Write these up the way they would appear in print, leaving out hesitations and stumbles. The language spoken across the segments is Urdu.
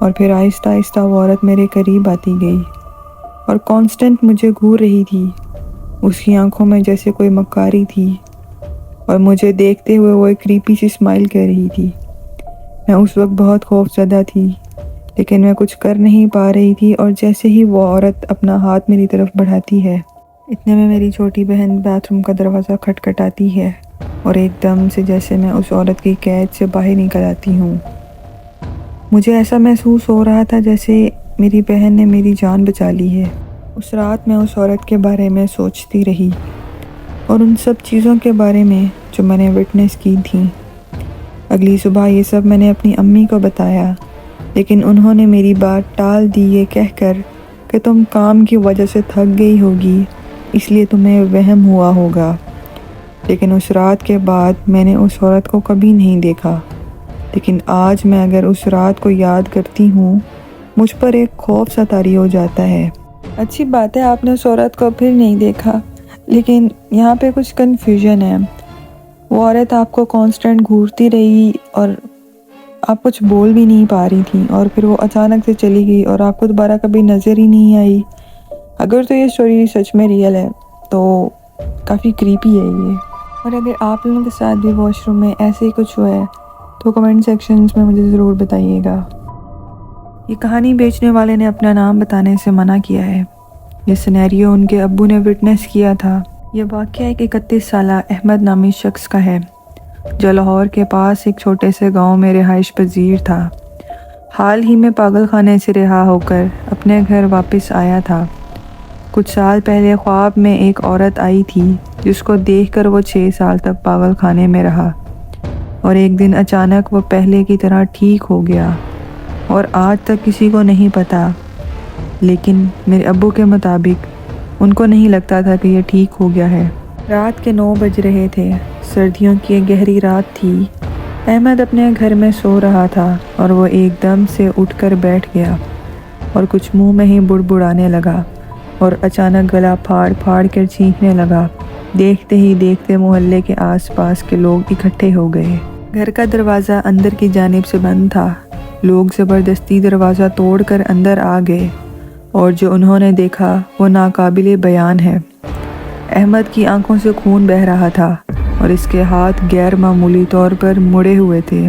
اور پھر آہستہ آہستہ وہ عورت میرے قریب آتی گئی اور کانسٹنٹ مجھے گھور رہی تھی۔ اس کی آنکھوں میں جیسے کوئی مکاری تھی اور مجھے دیکھتے ہوئے وہ ایک کریپی سی اسمائل کر رہی تھی۔ میں اس وقت بہت خوف زدہ تھی، لیکن میں کچھ کر نہیں پا رہی تھی، اور جیسے ہی وہ عورت اپنا ہاتھ میری طرف بڑھاتی ہے، اتنے میں میری چھوٹی بہن باتھ روم کا دروازہ کھٹکھٹاتی ہے اور ایک دم سے جیسے میں اس عورت کی قید سے باہر نکل آتی ہوں۔ مجھے ایسا محسوس ہو رہا تھا جیسے میری بہن نے میری جان بچا لی ہے۔ اس رات میں اس عورت کے بارے میں سوچتی رہی اور ان سب چیزوں کے بارے میں جو میں نے وٹنس کی تھیں۔ اگلی صبح یہ سب میں نے اپنی امی کو بتایا، لیکن انہوں نے میری بات ٹال دی یہ کہہ کر کہ تم کام کی وجہ سے تھک گئی ہوگی، اس لیے تمہیں وہم ہوا ہوگا۔ لیکن اس رات کے بعد میں نے اس عورت کو کبھی نہیں دیکھا، لیکن آج میں اگر اس رات کو یاد کرتی ہوں مجھ پر ایک خوف سا طاری ہو جاتا ہے۔ اچھی بات ہے آپ نے اس عورت کو پھر نہیں دیکھا، لیکن یہاں پہ کچھ کنفیوژن ہے۔ وہ عورت آپ کو کانسٹنٹ گھورتی رہی اور آپ کچھ بول بھی نہیں پا رہی تھیں، اور پھر وہ اچانک سے چلی گئی اور آپ کو دوبارہ کبھی نظر ہی نہیں آئی۔ اگر تو یہ سٹوری سچ میں ریئل ہے تو کافی کریپی ہے یہ۔ اور اگر آپ لوگوں کے ساتھ بھی واش روم میں ایسے ہی کچھ ہوا ہے تو کمنٹ سیکشنز میں مجھے ضرور بتائیے گا۔ یہ کہانی بیچنے والے نے اپنا نام بتانے سے منع کیا ہے۔ یہ سینیریو ان کے ابو نے وٹنس کیا تھا۔ یہ واقعہ ایک 31 سالہ احمد نامی شخص کا ہے جو لاہور کے پاس ایک چھوٹے سے گاؤں میں رہائش پذیر تھا۔ حال ہی میں پاگل خانے سے رہا ہو کر اپنے گھر واپس آیا تھا۔ کچھ سال پہلے خواب میں ایک عورت آئی تھی جس کو دیکھ کر وہ 6 سال تک پاگل خانے میں رہا، اور ایک دن اچانک وہ پہلے کی طرح ٹھیک ہو گیا، اور آج تک کسی کو نہیں پتا، لیکن میرے ابو کے مطابق ان کو نہیں لگتا تھا کہ یہ ٹھیک ہو گیا ہے۔ رات کے 9 بج رہے تھے، سردیوں کی ایک گہری رات تھی۔ احمد اپنے گھر میں سو رہا تھا اور وہ ایک دم سے اٹھ کر بیٹھ گیا اور کچھ منہ میں ہی بڑبڑانے لگا اور اچانک گلا پھاڑ پھاڑ کر چیخنے لگا۔ دیکھتے ہی دیکھتے محلے کے آس پاس کے لوگ اکٹھے ہو گئے۔ گھر کا دروازہ اندر کی جانب سے بند تھا۔ لوگ زبردستی دروازہ توڑ کر اندر آ گئے، اور جو انہوں نے دیکھا وہ ناقابل بیان ہے۔ احمد کی آنکھوں سے خون بہہ رہا تھا اور اس کے ہاتھ غیر معمولی طور پر مڑے ہوئے تھے۔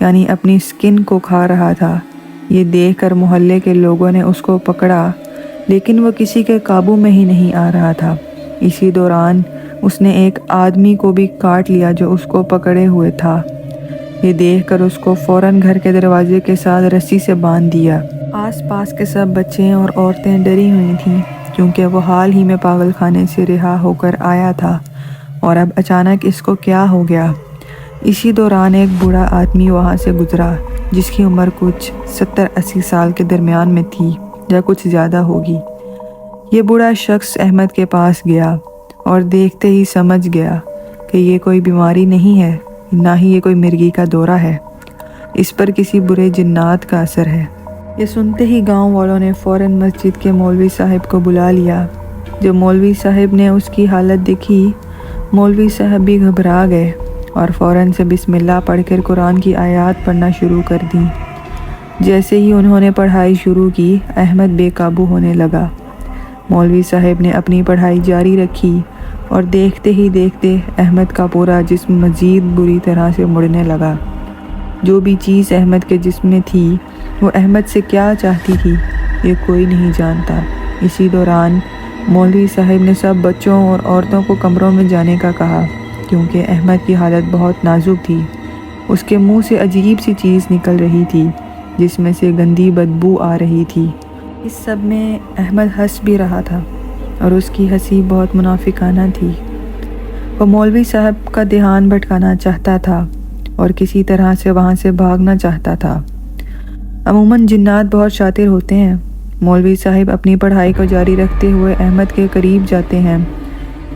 یعنی اپنی سکن کو کھا رہا تھا۔ یہ دیکھ کر محلے کے لوگوں نے اس کو پکڑا، لیکن وہ کسی کے قابو میں ہی نہیں آ رہا تھا۔ اسی دوران اس نے ایک آدمی کو بھی کاٹ لیا جو اس کو پکڑے ہوئے تھا۔ یہ دیکھ کر اس کو فوراً گھر کے دروازے کے ساتھ رسی سے باندھ دیا۔ آس پاس کے سب بچے اور عورتیں ڈری ہوئی تھیں، کیونکہ وہ حال ہی میں پاگل خانے سے رہا ہو کر آیا تھا اور اب اچانک اس کو کیا ہو گیا۔ اسی دوران ایک بوڑھا آدمی وہاں سے گزرا جس کی عمر کچھ 70-80 سال کے درمیان میں تھی یا کچھ زیادہ ہوگی۔ یہ بوڑھا شخص احمد کے پاس گیا اور دیکھتے ہی سمجھ گیا کہ یہ کوئی بیماری نہیں ہے، نہ ہی یہ کوئی مرگی کا دورہ ہے، اس پر کسی برے جنات کا اثر ہے۔ یہ سنتے ہی گاؤں والوں نے فوراً مسجد کے مولوی صاحب کو بلا لیا۔ جب مولوی صاحب نے اس کی حالت دیکھی، مولوی صاحب بھی گھبرا گئے اور فوراً سے بسم اللہ پڑھ کر قرآن کی آیات پڑھنا شروع کر دیں۔ جیسے ہی انہوں نے پڑھائی شروع کی، احمد بے قابو ہونے لگا۔ مولوی صاحب نے اپنی پڑھائی جاری رکھی اور دیکھتے ہی دیکھتے احمد کا پورا جسم مزید بری طرح سے مڑنے لگا۔ جو بھی چیز احمد کے جسم میں تھی وہ احمد سے کیا چاہتی تھی یہ کوئی نہیں جانتا۔ اسی دوران مولوی صاحب نے سب بچوں اور عورتوں کو کمروں میں جانے کا کہا، کیونکہ احمد کی حالت بہت نازک تھی۔ اس کے منہ سے عجیب سی چیز نکل رہی تھی جس میں سے گندی بدبو آ رہی تھی۔ اس سب میں احمد ہنس بھی رہا تھا اور اس کی ہنسی بہت منافقانہ تھی۔ وہ مولوی صاحب کا دھیان بھٹکانا چاہتا تھا اور کسی طرح سے وہاں سے بھاگنا چاہتا تھا۔ عموماً جنات بہت شاطر ہوتے ہیں۔ مولوی صاحب اپنی پڑھائی کو جاری رکھتے ہوئے احمد کے قریب جاتے ہیں۔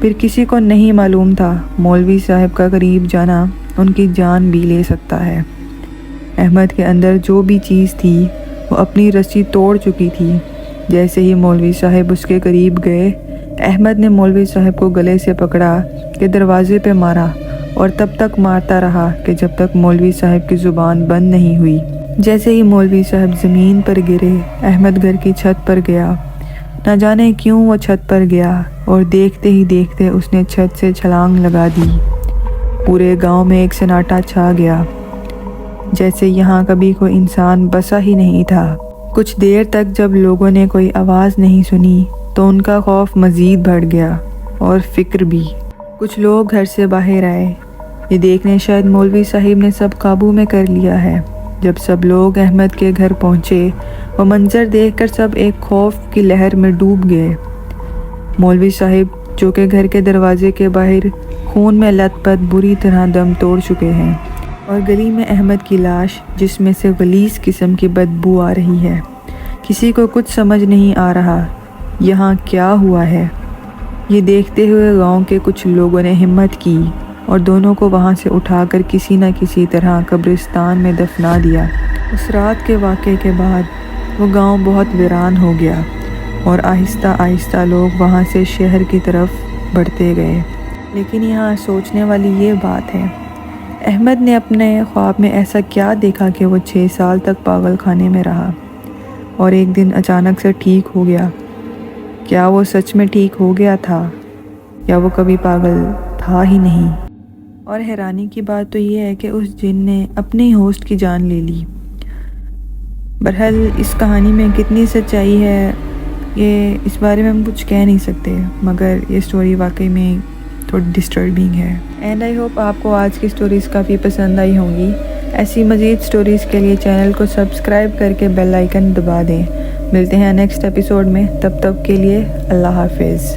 پھر کسی کو نہیں معلوم تھا مولوی صاحب کا قریب جانا ان کی جان بھی لے سکتا ہے۔ احمد کے اندر جو بھی چیز تھی وہ اپنی رسی توڑ چکی تھی۔ جیسے ہی مولوی صاحب اس کے قریب گئے، احمد نے مولوی صاحب کو گلے سے پکڑا کہ دروازے پہ مارا اور تب تک مارتا رہا کہ جب تک مولوی صاحب کی زبان بند نہیں ہوئی۔ جیسے ہی مولوی صاحب زمین پر گرے، احمد گھر کی چھت پر گیا۔ نہ جانے کیوں وہ چھت پر گیا اور دیکھتے ہی دیکھتے اس نے چھت سے چھلانگ لگا دی۔ پورے گاؤں میں ایک سناٹا چھا گیا، جیسے یہاں کبھی کوئی انسان بسا ہی نہیں تھا۔ کچھ دیر تک جب لوگوں نے کوئی آواز نہیں سنی تو ان کا خوف مزید بڑھ گیا اور فکر بھی۔ کچھ لوگ گھر سے باہر آئے، یہ دیکھنے شاید مولوی صاحب نے سب قابو میں کر لیا ہے۔ جب سب لوگ احمد کے گھر پہنچے، وہ منظر دیکھ کر سب ایک خوف کی لہر میں ڈوب گئے۔ مولوی صاحب جو کہ گھر کے دروازے کے باہر خون میں لت پت بری طرح دم توڑ چکے ہیں، اور گلی میں احمد کی لاش جس میں سے غلیظ قسم کی بدبو آ رہی ہے۔ کسی کو کچھ سمجھ نہیں آ رہا یہاں کیا ہوا ہے۔ یہ دیکھتے ہوئے گاؤں کے کچھ لوگوں نے ہمت کی اور دونوں کو وہاں سے اٹھا کر کسی نہ کسی طرح قبرستان میں دفنا دیا۔ اس رات کے واقعے کے بعد وہ گاؤں بہت ویران ہو گیا اور آہستہ آہستہ لوگ وہاں سے شہر کی طرف بڑھتے گئے۔ لیکن یہاں سوچنے والی یہ بات ہے، احمد نے اپنے خواب میں ایسا کیا دیکھا کہ وہ 6 سال تک پاگل خانے میں رہا اور ایک دن اچانک سے ٹھیک ہو گیا؟ کیا وہ سچ میں ٹھیک ہو گیا تھا یا وہ کبھی پاگل تھا ہی نہیں؟ اور حیرانی کی بات تو یہ ہے کہ اس جن نے اپنے ہوسٹ کی جان لے لی۔ بہرحال اس کہانی میں کتنی سچائی ہے یہ اس بارے میں ہم کچھ کہہ نہیں سکتے، مگر یہ سٹوری واقعی میں تھوڑی ڈسٹربنگ ہے۔ اینڈ آئی ہوپ آپ کو آج کی سٹوریز کافی پسند آئی ہوں گی۔ ایسی مزید سٹوریز کے لیے چینل کو سبسکرائب کر کے بیل آئیکن دبا دیں۔ ملتے ہیں نیکسٹ ایپیسوڈ میں، تب تک کے لیے اللہ حافظ۔